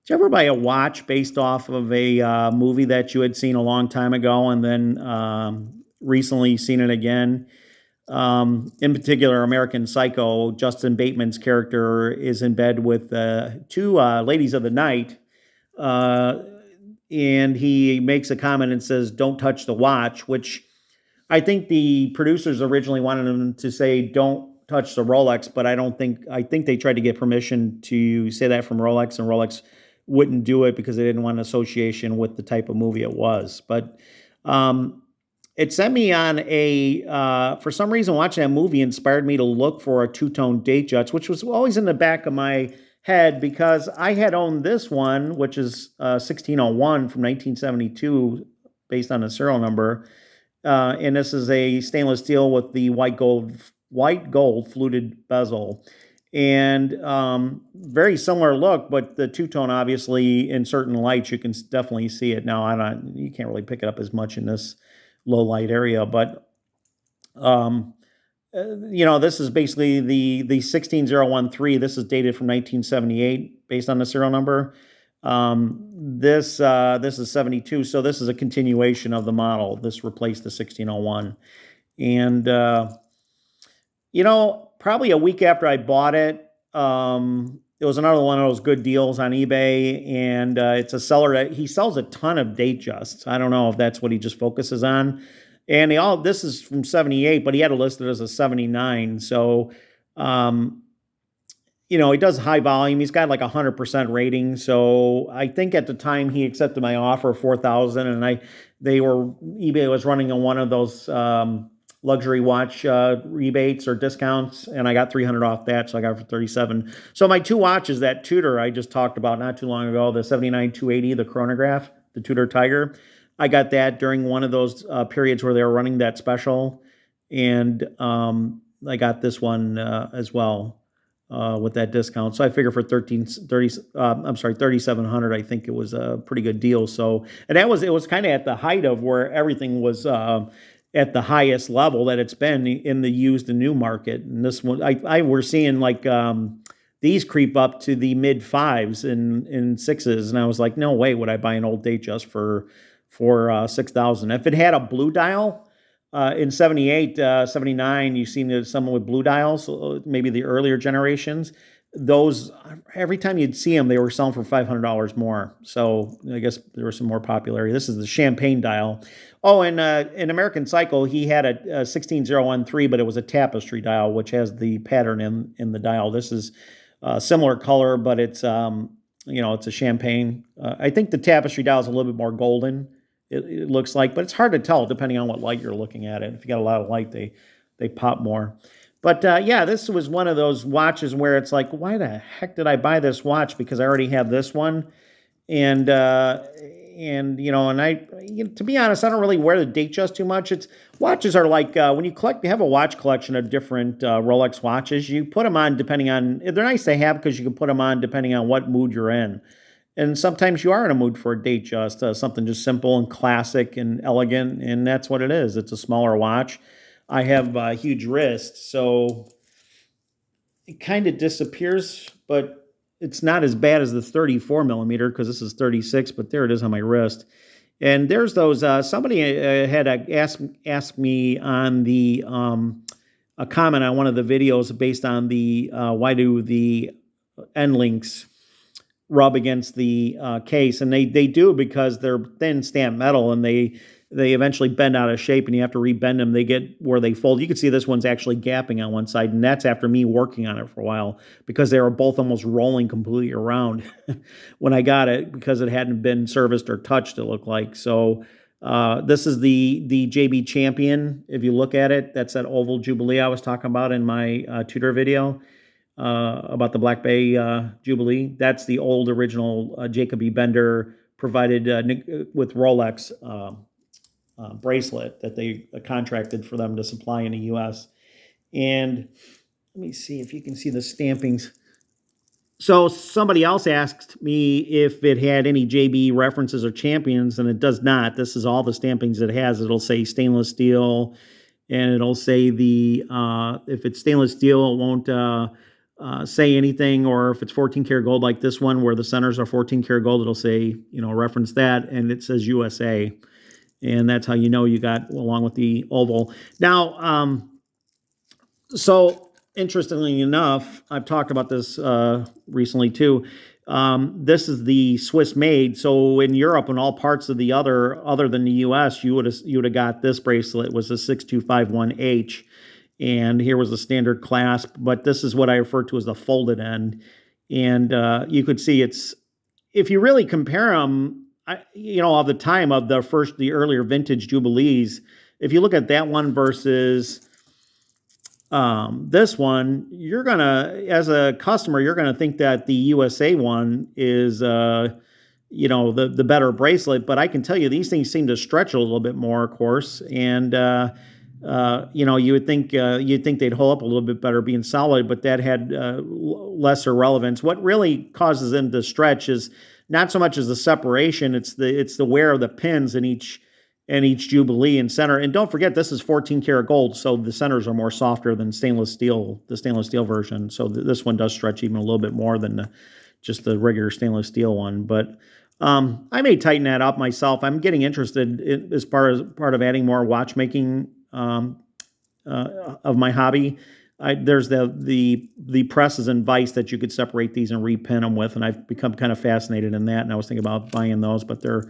Did you ever buy a watch based off of a movie that you had seen a long time ago and then recently seen it again? In particular, American Psycho, Justin Bateman's character is in bed with two ladies of the night, uh, and he makes a comment and says, "Don't touch the watch," which I think the producers originally wanted him to say, "Don't touch the Rolex," but I think they tried to get permission to say that from Rolex, and Rolex wouldn't do it because they didn't want an association with the type of movie it was. But um, it sent me on for some reason, watching that movie inspired me to look for a two-tone Datejust, which was always in the back of my head because I had owned this one, which is 1601 from 1972, based on a serial number. And this is a stainless steel with the white gold fluted bezel, and very similar look. But the two tone, obviously, in certain lights, you can definitely see it. Now, I don't, you can't really pick it up as much in this low light area, but um, this is basically the 16013. This is dated from 1978, based on the serial number. This is 72, so this is a continuation of the model. This replaced the 1601, and probably a week after I bought it, it was another one of those good deals on eBay, and it's a seller that he sells a ton of Datejusts. I don't know if that's what he just focuses on. And this is from 78, but he had it listed as a 79. So, um, he does high volume. He's got like 100% rating. So I think at the time he accepted my offer of 4,000, and eBay was running on one of those luxury watch rebates or discounts, and I got 300 off that, so I got it for 37. So my two watches, that Tudor I just talked about not too long ago, the 79 280, the chronograph, the Tudor Tiger, I got that during one of those periods where they were running that special, and I got this one as well with that discount. So I figure for 3,700, I think it was a pretty good deal. So, and it was kind of at the height of where everything was at the highest level that it's been in the used and new market. And this one, we're seeing like these creep up to the mid fives in sixes, and I was like, no way would I buy an old Datejust for 6,000. If it had a blue dial. In 78, 79, you seen someone with blue dials, maybe the earlier generations. Those, every time you'd see them, they were selling for $500 more. So I guess there was some more popularity. This is the champagne dial. Oh, and in American Cycle, he had a 16013, but it was a tapestry dial, which has the pattern in the dial. This is a similar color, but it's a champagne. I think the tapestry dial is a little bit more golden. It looks like, but it's hard to tell depending on what light you're looking at it. If you got a lot of light, they pop more. But yeah, this was one of those watches where it's like, why the heck did I buy this watch? Because I already have this one, and to be honest, I don't really wear the Datejust too much. It's watches are like when you have a watch collection of different Rolex watches. You put them on depending on. They're nice to have because you can put them on depending on what mood you're in. And sometimes you are in a mood for a Datejust, something just simple and classic and elegant, and that's what it is. It's a smaller watch. I have huge wrists, so it kind of disappears, but it's not as bad as the 34 millimeter because this is 36, but there it is on my wrist. And there's those, somebody had asked me on a comment on one of the videos based on the, why do the end links rub against the case, and they do because they're thin stamped metal, and they eventually bend out of shape, and you have to rebend them. They get where they fold. You can see this one's actually gapping on one side, and that's after me working on it for a while because they were both almost rolling completely around when I got it because it hadn't been serviced or touched. It looked like so. This is the JB Champion. If you look at it, that's that oval Jubilee I was talking about in my Tudor video. About the Black Bay Jubilee. That's the old original Jacob E. Bender provided with Rolex bracelet that they contracted for them to supply in the U.S. And let me see if you can see the stampings. So somebody else asked me if it had any JB references or champions, and it does not. This is all the stampings it has. It'll say stainless steel, and it'll say if it's stainless steel, it won't say anything, or if it's 14 karat gold like this one where the centers are 14 karat gold, it'll say, reference that, and it says USA. And that's how you know you got along with the oval. Now, so interestingly enough, I've talked about this recently too. This is the Swiss made. So in Europe and all parts of the other than the U.S., you would have got this bracelet. It was a 6251H, and here was the standard clasp. But this is what I refer to as the folded end, and you could see it's, if you really compare them, of the time of the earlier vintage Jubilees, if you look at that one versus this one, you're gonna, as a customer, you're gonna think that the USA one is, the better bracelet. But I can tell you, these things seem to stretch a little bit more, of course, and you would think you'd think they'd hold up a little bit better being solid, but that had lesser relevance. What really causes them to stretch is not so much as the separation; it's the wear of the pins in each Jubilee and center. And don't forget, this is 14 karat gold, so the centers are more softer than the stainless steel version. So this one does stretch even a little bit more than just the regular stainless steel one. But I may tighten that up myself. I'm getting interested as part of adding more watchmaking of my hobby. There's the presses and vise that you could separate these and repin them with, and I've become kind of fascinated in that. And I was thinking about buying those, but I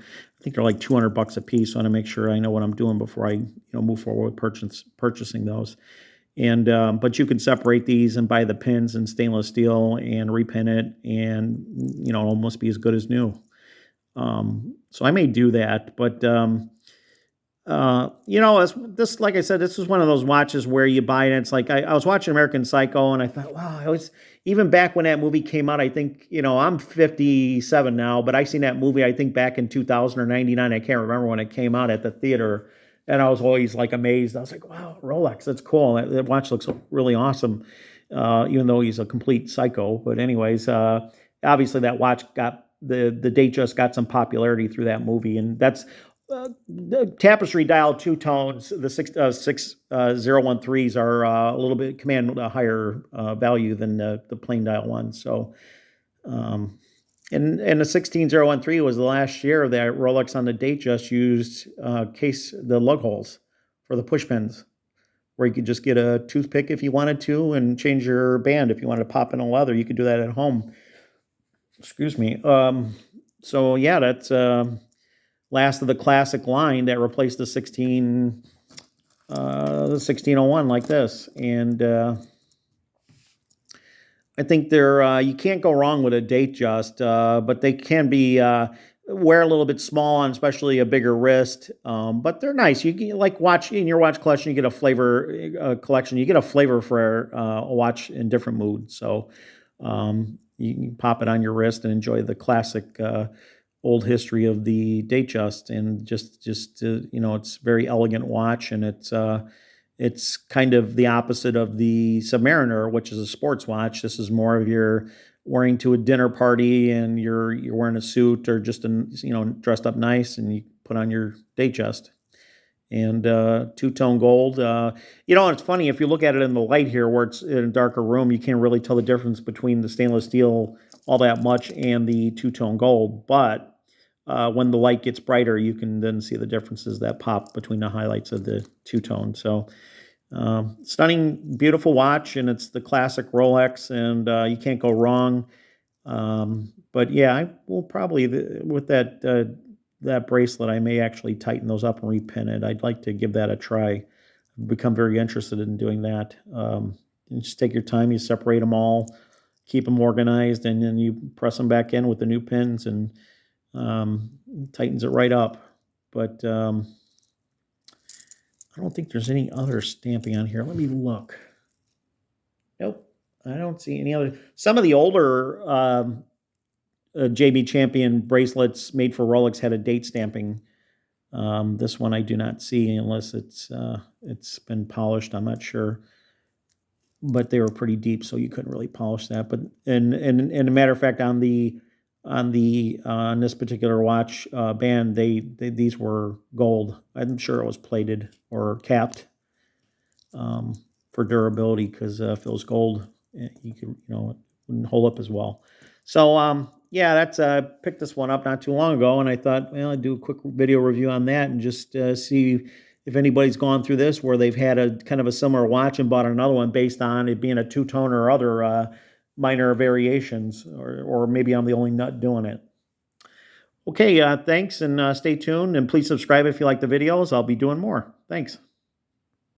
think they're like $200 a piece. So I want to make sure I know what I'm doing before I move forward with purchasing those. And but you can separate these and buy the pins in stainless steel and repin it, and it'll almost be as good as new. So I may do that, but this, like I said, this was one of those watches where you buy it and it's like, I was watching American Psycho and I thought, wow, even back when that movie came out, I think, I'm 57 now, but I seen that movie, I think back in 2000 or 99, I can't remember when it came out at the theater. And I was always like amazed. I was like, wow, Rolex, that's cool. That watch looks really awesome, even though he's a complete psycho. But anyways, obviously that watch got, the Datejust got some popularity through that movie. And that's, the tapestry dial two tones, the 6013s are a little bit, command a higher value than the plain dial ones. So, and the 16013 was the last year that Rolex on the Datejust used the lug holes for the push pins, where you could just get a toothpick if you wanted to and change your band. If you wanted to pop in a leather, you could do that at home. Excuse me. So yeah, that's last of the classic line that replaced the 1601 like this. And I think they're, you can't go wrong with a Datejust, but they can be, wear a little bit small on especially a bigger wrist, but they're nice. You can, like, watch in your watch collection, you get a flavor collection. You get a flavor for a watch in different moods. So you can pop it on your wrist and enjoy the classic old history of the Datejust, and just it's a very elegant watch, and it's kind of the opposite of the Submariner, which is a sports watch. This is more of your wearing to a dinner party, and you're wearing a suit or just dressed up nice, and you put on your Datejust. And two-tone gold. It's funny, if you look at it in the light here, where it's in a darker room, you can't really tell the difference between the stainless steel all that much and the two-tone gold. But when the light gets brighter, you can then see the differences that pop between the highlights of the two-tone. So stunning, beautiful watch, and it's the classic Rolex, and you can't go wrong. But yeah, I will probably, with that bracelet, I may actually tighten those up and repin it. I'd like to give that a try. I've become very interested in doing that. You just take your time, you separate them all, keep them organized, and then you press them back in with the new pins, and tightens it right up. But I don't think there's any other stamping on here. Let me look. Nope, I don't see any other. Some of the older JB Champion bracelets made for Rolex had a date stamping. This one I do not see unless it's been polished. I'm not sure, but they were pretty deep, so you couldn't really polish that. But and a matter of fact, on this particular watch band, these were gold. I'm sure it was plated or capped for durability, because if it was gold, you could, wouldn't hold up as well. So, yeah, that's picked this one up not too long ago, and I thought, well, I'd do a quick video review on that and just see if anybody's gone through this where they've had a kind of a similar watch and bought another one based on it being a two-tone or other minor variations, or maybe I'm the only nut doing it. Okay, thanks, and stay tuned, and please subscribe if you like the videos. I'll be doing more. Thanks.